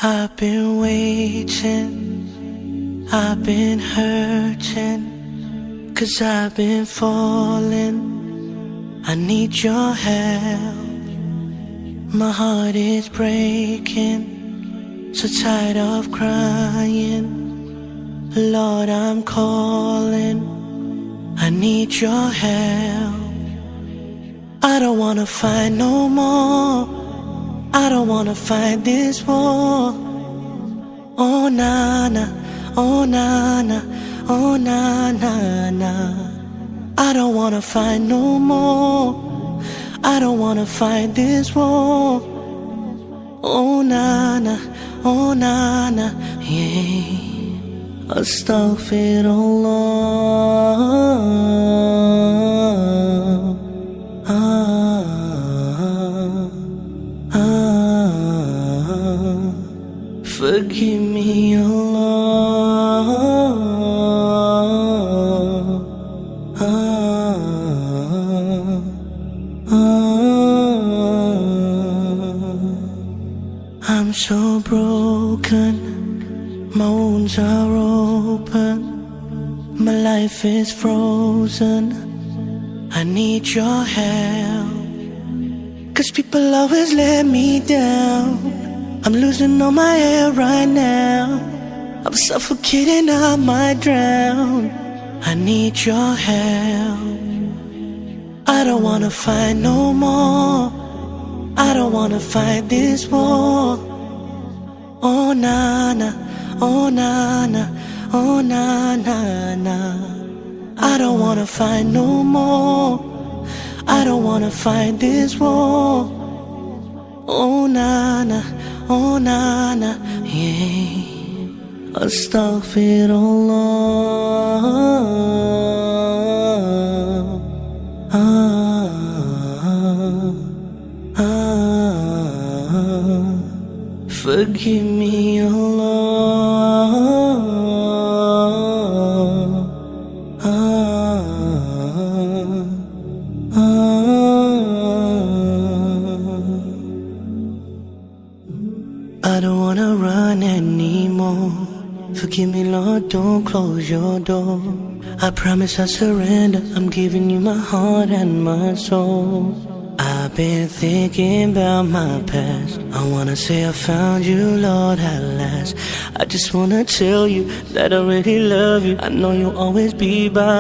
I've been waiting, I've been hurting, 'cause I've been falling. I need your help. My heart is breaking, so tired of crying. Lord, I'm calling, I need your help. I don't wanna fight no more, I don't wanna fight this war. Oh na na, oh na na, oh na na na. I don't wanna fight no more, I don't wanna fight this war. Oh na na, oh na na, yeah. Astaghfirullah. Forgive me, Allah. I'm so broken, my wounds are open, my life is frozen. I need your help, 'cause people always let me down. I'm losing all my air right now, I'm suffocating, I might drown. I need your help. I don't wanna fight no more, I don't wanna fight this war. Oh na na, oh na na, oh na na na. I don't wanna fight no more, I don't wanna fight this war. Oh na na, oh na na, yeah. Astaghfirullah. Forgive me, Allah. I don't wanna run anymore. Forgive me, Lord, don't close your door. I promise I surrender, I'm giving you my heart and my soul. I've been thinking about my past, I wanna say I found you, Lord, at last. I just wanna tell you that I really love you, I know you'll always be by